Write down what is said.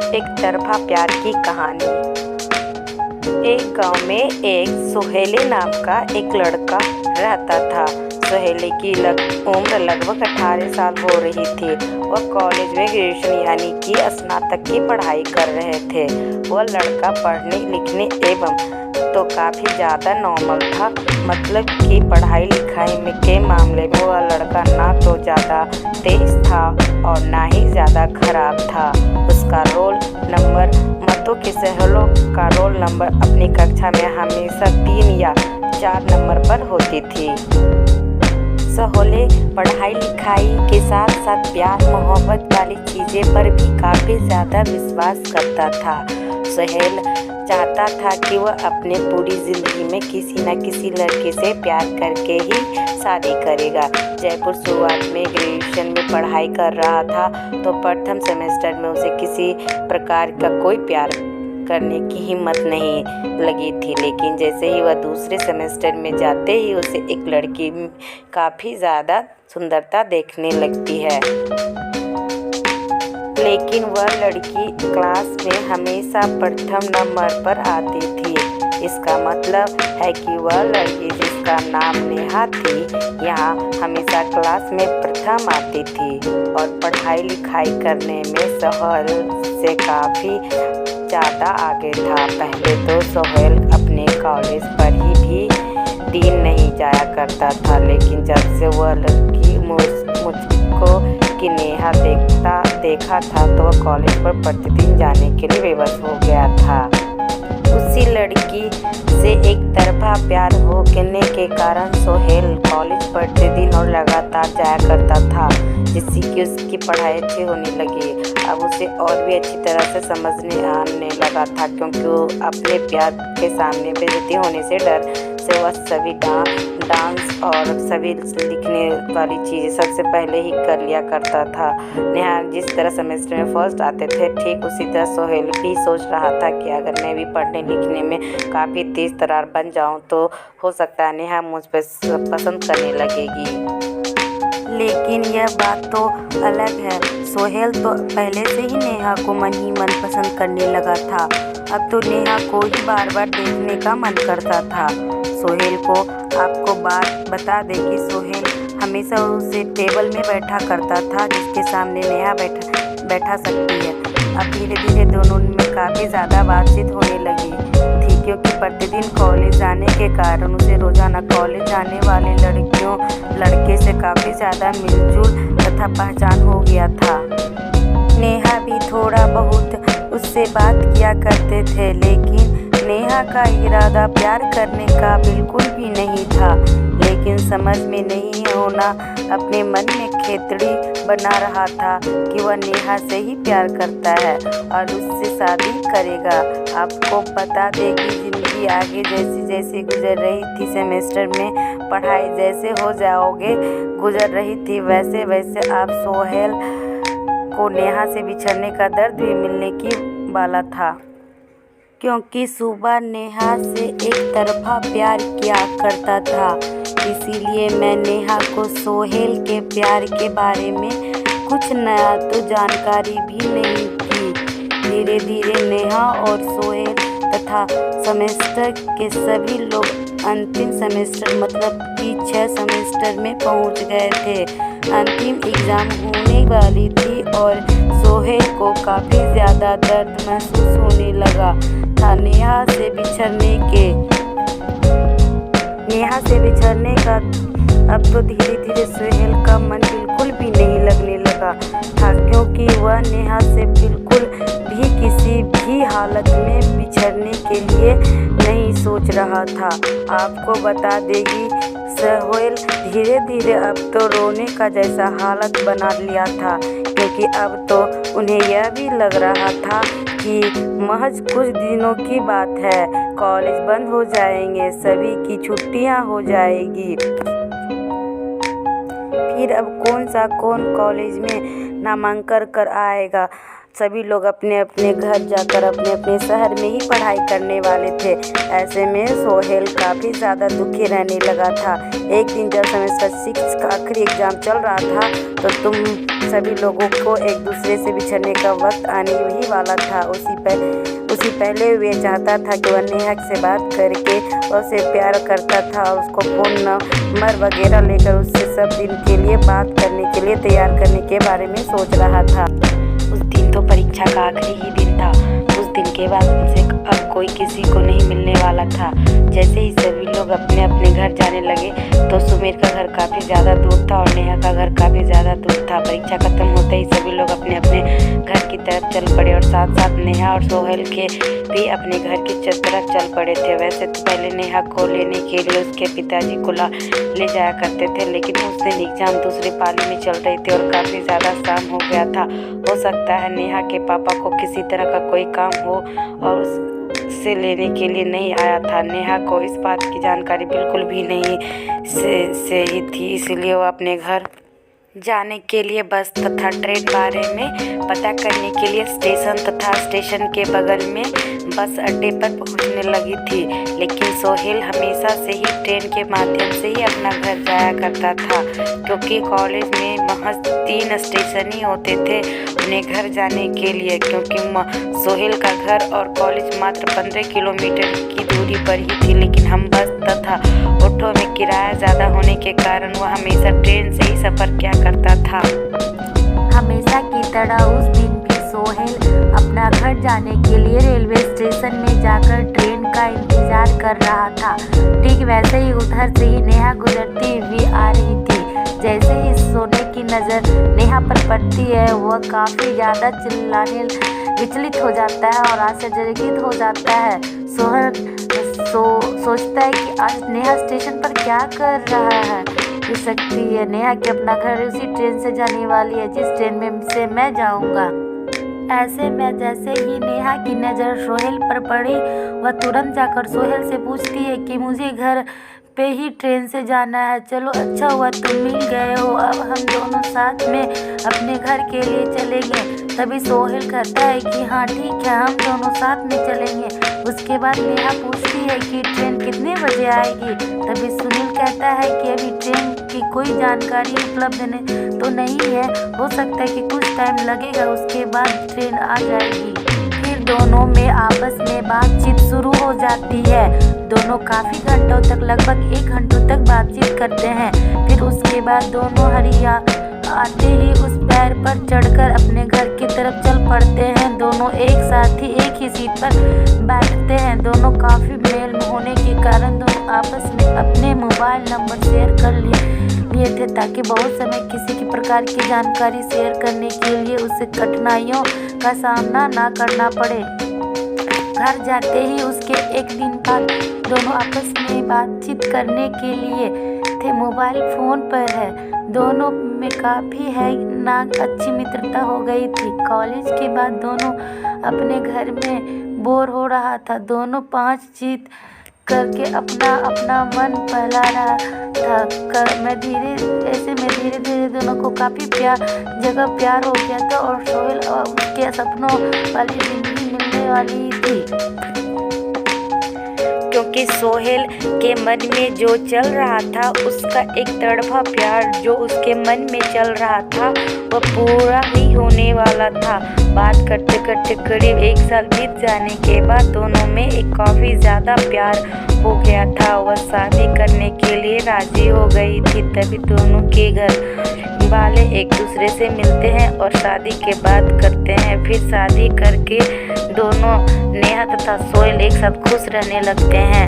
एक तरफा प्यार की कहानी। एक गांव में एक सोहेली नाम का एक लड़का रहता था। सोहेली की उम्र लगभग 18 साल हो रही थी। वह कॉलेज में ग्रेजुएशन यानी कि स्नातक की पढ़ाई कर रहे थे। वह लड़का पढ़ने लिखने एवं तो काफ़ी ज़्यादा नॉर्मल था, मतलब कि पढ़ाई लिखाई में के मामले में वह लड़का ना तो ज़्यादा तेज था और ना ही ज़्यादा खराब था। उसका रोल नंबर मतों के सहेलों का रोल नंबर अपनी कक्षा में हमेशा 3 या 4 नंबर पर होती थी। सोहेल पढ़ाई लिखाई के साथ साथ प्यार मोहब्बत वाली चीज़ें पर भी काफ़ी ज़्यादा विश्वास करता था। सोहेल चाहता था कि वह अपने पूरी ज़िंदगी में किसी न किसी लड़के से प्यार करके ही शादी करेगा। जयपुर शुरुआत में ग्रेजुएशन में पढ़ाई कर रहा था तो प्रथम सेमेस्टर में उसे किसी प्रकार का कोई प्यार करने की हिम्मत नहीं लगी थी, लेकिन जैसे ही वह दूसरे सेमेस्टर में जाते ही उसे एक लड़की काफ़ी ज़्यादा सुंदरता देखने लगती है। लेकिन वह लड़की क्लास में हमेशा प्रथम नंबर पर आती थी। इसका मतलब है कि वह लड़की जिसका नाम नेहा थी यहाँ हमेशा क्लास में प्रथम आती थी और पढ़ाई लिखाई करने में सोहेल से काफ़ी ज़्यादा आगे था। पहले तो सोहेल अपने कॉलेज पर भी दिन नहीं जाया करता था, लेकिन जब से वह लड़की मुझको कि नेहा देखा था तो वह कॉलेज पर प्रतिदिन जाने के लिए विवश हो गया था। उसी लड़की से एक तरफा प्यार होने के कारण सोहेल कॉलेज प्रतिदिन और लगातार जाया करता था, जिससे कि उसकी पढ़ाई अच्छी होने लगी। अब उसे और भी अच्छी तरह से समझने आने लगा था, क्योंकि वो अपने प्यार के सामने बेइज्जती होने से डर से वह सभी डांस और सभी लिखने वाली चीज़ें सबसे पहले ही कर लिया करता था। नेहा जिस तरह सेमेस्टर में फर्स्ट आते थे, ठीक उसी तरह सोहेल भी सोच रहा था कि अगर मैं भी पढ़ने लिखने में काफ़ी तेज तर्रार बन जाऊं तो हो सकता है नेहा मुझ पर पसंद करने लगेगी। लेकिन यह बात तो अलग है। सोहेल तो पहले से ही नेहा को मन ही मन पसंद करने लगा था। अब तो नेहा को ही बार बार देखने का मन करता था। सोहेल को आपको बात बता दें कि सोहेल हमेशा उसे टेबल में बैठा करता था जिसके सामने नेहा बैठा सकती है। अब धीरे धीरे दोनों में काफ़ी ज़्यादा बातचीत होने लगी थी, क्योंकि प्रतिदिन कॉलेज जाने के कारण उसे रोज़ाना कॉलेज जाने वाले लड़के से काफ़ी ज़्यादा मिलजुल तथा पहचान हो गया था। नेहा भी थोड़ा बहुत उससे बात किया करते थे, लेकिन नेहा का इरादा प्यार करने का बिल्कुल भी नहीं था। लेकिन समझ में नहीं होना अपने मन में खेतड़ी बना रहा था कि वह नेहा से ही प्यार करता है और उससे शादी करेगा। आपको बता दें कि ज़िंदगी आगे जैसे जैसे गुजर रही थी, सेमेस्टर में पढ़ाई जैसे हो जाओगे गुजर रही थी, वैसे वैसे आप सोहेल को नेहा से बिछड़ने का दर्द भी मिलने की वाला था, क्योंकि सुबह नेहा से एक तरफा प्यार किया करता था। इसीलिए मैं नेहा को सोहेल के प्यार के बारे में कुछ नया तो जानकारी भी नहीं थी। धीरे धीरे नेहा और सोहेल तथा सेमेस्टर के सभी लोग अंतिम सेमेस्टर मतलब कि 6 सेमेस्टर में पहुंच गए थे। अंतिम एग्ज़ाम होने वाली थी और सोहेल को काफ़ी ज़्यादा दर्द महसूस होने लगा था। नेहा से बिछड़ने का अब तो धीरे धीरे सोहेल का मन बिल्कुल भी नहीं लगने लगा था, क्योंकि वह नेहा से बिल्कुल भी किसी भी हालत में बिछड़ने के लिए नहीं सोच रहा था। आपको बता देगी सोहेल धीरे धीरे अब तो रोने का जैसा हालत बना लिया था, क्योंकि अब तो उन्हें यह भी लग रहा था कि महज कुछ दिनों की बात है, कॉलेज बंद हो जाएंगे, सभी की छुट्टियां हो जाएगी। फिर अब कौन कॉलेज में नामांकन कर आएगा। सभी लोग अपने अपने घर जाकर अपने अपने शहर में ही पढ़ाई करने वाले थे। ऐसे में सोहेल काफ़ी ज़्यादा दुखी रहने लगा था। एक दिन जब सेमेस्टर 6 का आखिरी एग्ज़ाम चल रहा था तो सभी लोगों को एक दूसरे से बिछड़ने का वक्त आने ही वाला था। उसी पहले वे चाहता था कि वह नेहा से बात करके उसे प्यार करता था और उसको फ़ोन नंबर वगैरह लेकर उससे सब दिन के लिए बात करने के लिए तैयार करने के बारे में सोच रहा था। उस दिन तो परीक्षा का आखिरी ही दिन था। उस दिन के बाद उनसे अब कोई किसी को नहीं मिलने वाला था। जैसे ही सभी लोग अपने अपने घर जाने लगे तो सुमेर का घर काफ़ी ज़्यादा दूर था और नेहा का घर काफ़ी ज़्यादा दूर था। परीक्षा खत्म होते ही सभी लोग अपने अपने घर की तरफ चल पड़े और साथ साथ नेहा और सोहेल के भी अपने घर की तरफ चल पड़े थे। वैसे तो पहले नेहा को लेने के लिए उसके पिताजी को ले जाया करते थे, लेकिन उस दिन एग्जाम दूसरी पाली में चल रही थी और काफ़ी ज़्यादा शाम हो गया था। हो सकता है नेहा के पापा को किसी तरह का कोई काम हो और उसे लेने के लिए नहीं आया था। नेहा को इस बात की जानकारी बिल्कुल भी नहीं से ही थी, इसलिए वो अपने घर जाने के लिए बस तथा ट्रेन बारे में पता करने के लिए स्टेशन तथा स्टेशन के बगल में बस अड्डे पर पहुंचने लगी थी। लेकिन सोहेल हमेशा से ही ट्रेन के माध्यम से ही अपना घर जाया करता था, क्योंकि कॉलेज में महज 3 स्टेशन ही होते थे उन्हें घर जाने के लिए। क्योंकि सोहेल का घर और कॉलेज मात्र 15 किलोमीटर की दूरी पर ही थी, लेकिन हम बस तथा ऑटो में किराया ज़्यादा होने के कारण वह हमेशा ट्रेन से ही सफ़र किया करता था। हमेशा की तरह उस दिन भी सोहेल अपना घर जाने के लिए रेलवे स्टेशन में जाकर ट्रेन का इंतजार कर रहा था। ठीक वैसे ही उधर से ही नेहा गुजरती हुई आ रही थी। जैसे ही सोने की नज़र नेहा पर पड़ती है वह काफ़ी ज़्यादा चिल्लाने विचलित हो जाता है और आश्चर्यचकित हो जाता है। सोहेल सोचता है कि आज नेहा स्टेशन पर क्या कर रहा है। हो सकती है नेहा के अपना घर उसी ट्रेन से जाने वाली है जिस ट्रेन में से मैं जाऊंगा। ऐसे में जैसे ही नेहा की नज़र सोहेल पर पड़ी वह तुरंत जाकर सोहेल से पूछती है कि मुझे घर पे ही ट्रेन से जाना है। चलो अच्छा हुआ तुम मिल गए हो, अब हम दोनों साथ में अपने घर के लिए चलेंगे। तभी सोहेल कहता है कि हाँ ठीक है, हम दोनों साथ में चलेंगे। उसके बाद नेहा पूछती है कि ट्रेन कितने बजे आएगी। तभी सुनील कहता है कि अभी ट्रेन की कोई जानकारी उपलब्ध तो नहीं है, हो सकता है कि कुछ टाइम लगेगा, उसके बाद ट्रेन आ जाएगी। फिर दोनों में आपस में बातचीत शुरू हो जाती है। दोनों काफ़ी घंटों तक, लगभग 1 घंटों तक बातचीत करते हैं। फिर उसके बाद दोनों हरिया आते ही उस पैर पर चढ़कर अपने घर की तरफ चल पड़ते हैं। दोनों एक साथ ही एक ही सीट पर बैठते हैं। दोनों काफ़ी मेल होने के कारण दोनों आपस में अपने मोबाइल नंबर शेयर कर लिए थे, ताकि बहुत समय किसी भी प्रकार की जानकारी शेयर करने के लिए उसे कठिनाइयों का सामना ना करना पड़े। घर जाते ही उसके 1 दिन बाद दोनों आपस में बातचीत करने के लिए थे मोबाइल फ़ोन पर है। दोनों में काफ़ी है ना अच्छी मित्रता हो गई थी। कॉलेज के बाद दोनों अपने घर में बोर हो रहा था। दोनों 5 जीत करके अपना मन बहला रहा था। मैं धीरे धीरे दोनों को काफ़ी प्यार हो गया था और सोहेल उसके सपनों वाली जिंदगी मिलने वाली थी। क्योंकि सोहेल के मन में जो चल रहा था, उसका एक तरफा प्यार जो उसके मन में चल रहा था वह पूरा ही होने वाला था। बात करते करते करीब 1 साल बीत जाने के बाद दोनों में एक काफ़ी ज़्यादा प्यार हो गया था। वह शादी करने के लिए राजी हो गई थी। तभी दोनों के घर वाले एक दूसरे से मिलते हैं और शादी के बात करते हैं। फिर शादी करके दोनों नेहा तथा सोहेल एक साथ खुश रहने लगते हैं।